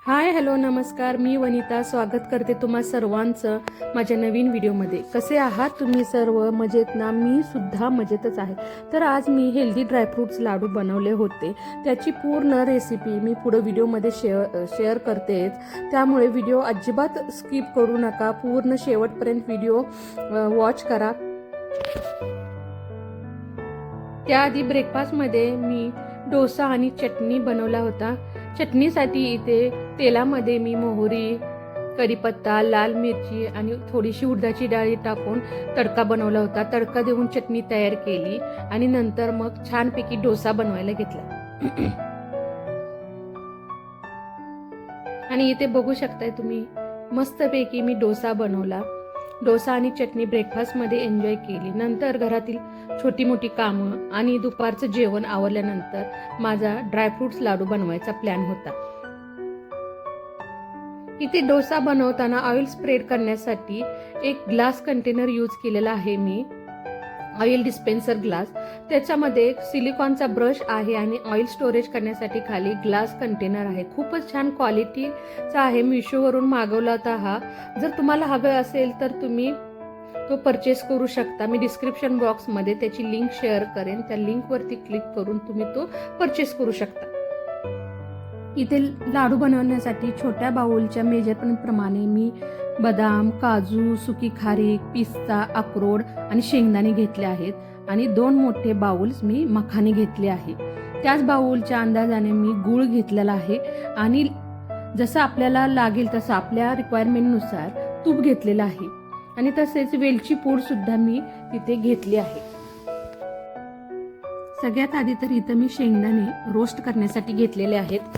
Hi hello नमस्कार, मी वनिता स्वागत करते तुम्हा सर्वांचं माझ्या नवीन व्हिडिओमध्ये. कसे आहात तुम्ही सर्व? मजेत ना? मी सुद्धा मजेतच आहे. तर आज मी हेल्दी ड्रायफ्रुट्स लाडू बनवले होते. त्याची पूर्ण रेसिपी मी पुढे व्हिडिओमध्ये शेअर करतेच, त्यामुळे व्हिडिओ अजिबात स्किप करू नका. पूर्ण शेवटपर्यंत व्हिडिओ वॉच करा. त्याआधी ब्रेकफास्टमध्ये मी डोसा आणि चटणी बनवला होता. चटणीसाठी इथे तेलामध्ये मी मोहरी, कढीपत्ता, लाल मिरची आणि थोडीशी उडदाची डाळ टाकून तडका बनवला होता. तडका देऊन चटणी तयार केली आणि नंतर मग छानपैकी डोसा बनवायला घेतला. आणि इथे बघू शकताय तुम्ही, मस्तपैकी मी डोसा बनवला. डोसा आणि चटणी ब्रेकफास्टमध्ये एन्जॉय केली. नंतर घरातील छोटी मोठी कामं आणि दुपारचं जेवण आवरल्यानंतर माझा ड्रायफ्रुट्स लाडू बनवायचा प्लॅन होता. इथे डोसा बनवताना ऑइल स्प्रेड करण्यासाठी एक ग्लास कंटेनर यूज केलेला आहे मी, ऑइल डिस्पेन्सर ग्लास. त्याच्यामध्ये सिलिकॉनचा ब्रश आहे आणि ऑइल स्टोरेज करण्यासाठी खाली ग्लास कंटेनर आहे. खूपच छान क्वालिटीचा आहे. मिशोवरून मागवला होता हा. जर तुम्हाला हवं असेल तर तुम्ही तो परचेस करू शकता. मी डिस्क्रिप्शन बॉक्समध्ये त्याची लिंक शेअर करेन. त्या लिंकवरती क्लिक करून तुम्ही तो परचेस करू शकता. इथे लाडू बनवण्यासाठी छोट्या बाउलच्या मेजरमेंट प्रमाणे मी बदाम, काजू, सुकी खारीक, पिस्ता, अक्रोड आणि शेंगदाणे घेतले आहेत आणि 2 मोठे बाउल्स मी मखाने घेतले आहे. त्याच बाउलच्या अंदाजाने मी गूळ घेतलेला आहे आणि जसं आपल्याला लागेल तसं आपल्या रिक्वायरमेंटनुसार तूप घेतलेलं आहे आणि तसेच वेलची पूड सुद्धा मी तिथे घेतली आहे. सगळ्यात आधी तर इथं मी शेंगदाणे रोस्ट करण्यासाठी घेतलेले आहेत.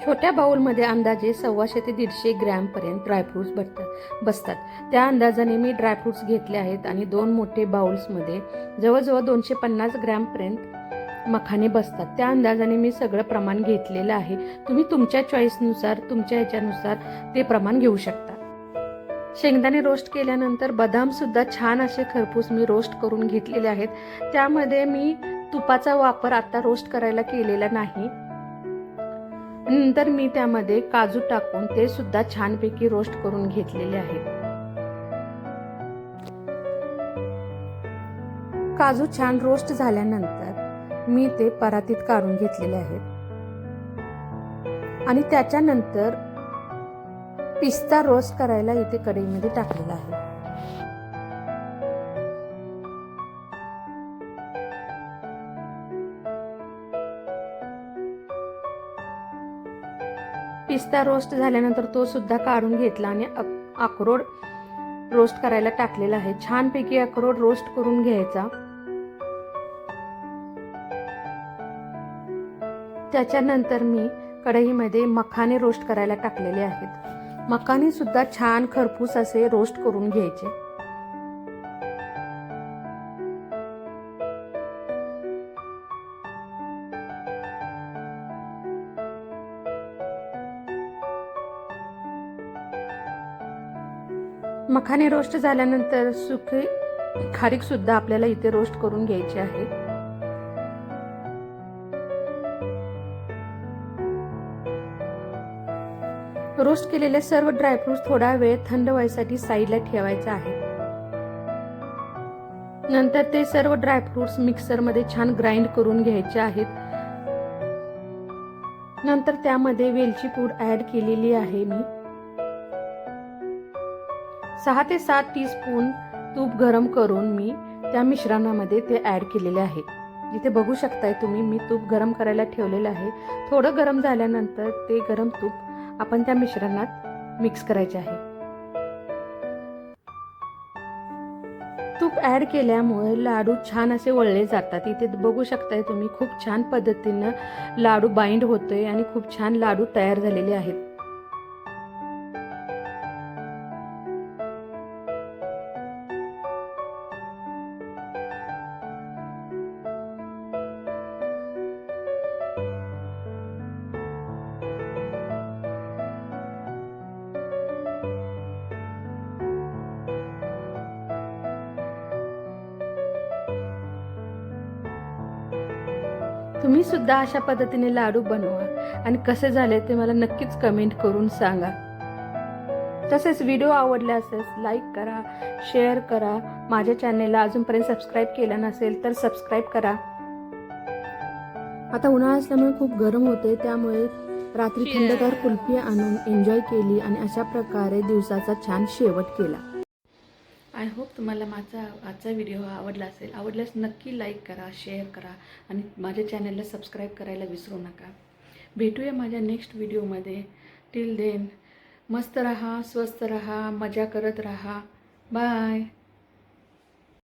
छोट्या बाउलमध्ये अंदाजे 150 ते 150 ग्रॅम पर्यंत ड्रायफ्रुट्स बसतात. त्या अंदाजाने मी ड्रायफ्रुट्स घेतले आहेत आणि 2 मोठे बाउल्समध्ये जवळजवळ 250 ग्रॅम पर्यंत मखाने बसतात. त्या अंदाजाने मी सगळं प्रमाण घेतलेलं आहे. तुम्ही तुमच्या चॉईसनुसार, तुमच्या ह्याच्यानुसार ते प्रमाण घेऊ शकता. शेंगदाणे रोस्ट केल्यानंतर बदाम सुद्धा छान असे खरपूस मी रोस्ट करून घेतलेले आहेत. त्यामध्ये मी तुपाचा वापर आता रोस्ट करायला केलेला नाही. नंतर मी त्यामध्ये काजू टाकून ते सुद्धा छानपैकी रोस्ट करून घेतलेले आहेत. काजू छान रोस्ट झाल्यानंतर मी ते परातीत काढून घेतलेले आहेत आणि त्याच्यानंतर पिस्ता रोस्ट करायला इथे कढईमध्ये टाकलेला आहे. पिस्ता रोस्ट झाल्यानंतर तो सुद्धा काढून घेतला आणि अक्रोड रोस्ट करायला टाकलेला आहे. छानपैकी अक्रोड रोस्ट करून घ्यायचा. त्याच्यानंतर मी कढईमध्ये मखाने रोस्ट करायला टाकलेले आहेत. मखाने सुद्धा छान खरपूस असे रोस्ट करून घ्यायचे. मखाने रोस्ट झाल्यानंतर सुके खारीक सुद्धा आपल्याला इथे रोस्ट करून घ्यायची आहे. रोस्ट केलेले सर्व ड्रायफ्रुट्स थोडा वेळ थंड व्हायसाठी साईडला ठेवायचे आहे. नंतर ते सर्व ड्रायफ्रुट्स मिक्सरमध्ये छान ग्राइंड करून घ्यायचे आहेत. नंतर त्यामध्ये वेलची पूड ऍड केलेली आहे मी. 6 ते 7 टीस्पून तूप गरम करून मी त्या मिश्रणामध्ये ते ऍड केलेले आहे. इथे बघू शकताय तुम्ही, मी तूप गरम करायला ठेवलेलं आहे. थोडं गरम झाल्यानंतर ते गरम तूप आपण त्या मिश्रणात मिक्स करायचे आहे. तूप ऍड केल्यामुळे लाडू छान असे वळले जातात. इथे बघू शकताय तुम्ही, खूप छान पद्धतीनं लाडू बाइंड होतोय आणि खूप छान लाडू तयार झालेले आहेत. तुम्ही सुद्धा अशा पद्धतीने लाडू बनवा आणि कसे झाले ते मला नक्कीच कमेंट करून सांगा. तसेच व्हिडिओ आवडला असेल लाईक करा, शेअर करा. माझ्या चॅनेलला अजूनपर्यंत सबस्क्राईब केलं नसेल तर सबस्क्राईब करा. आता उन्हाळा असल्यामुळे खूप गरम होते, त्यामुळे रात्री थंडगार कुल्फी आणून एन्जॉय केली आणि अशा प्रकारे दिवसाचा छान शेवट केला. आय होप तुम्हाला माझा आजचा व्हिडिओ आवडला असेल. आवडल्यास नक्की लाईक करा, शेअर करा आणि माझ्या चॅनलला सबस्क्राईब करायला विसरू नका. भेटूया माझ्या नेक्स्ट व्हिडिओमध्ये. टिल देन मस्त रहा, स्वस्त रहा, मजा करत रहा. बाय.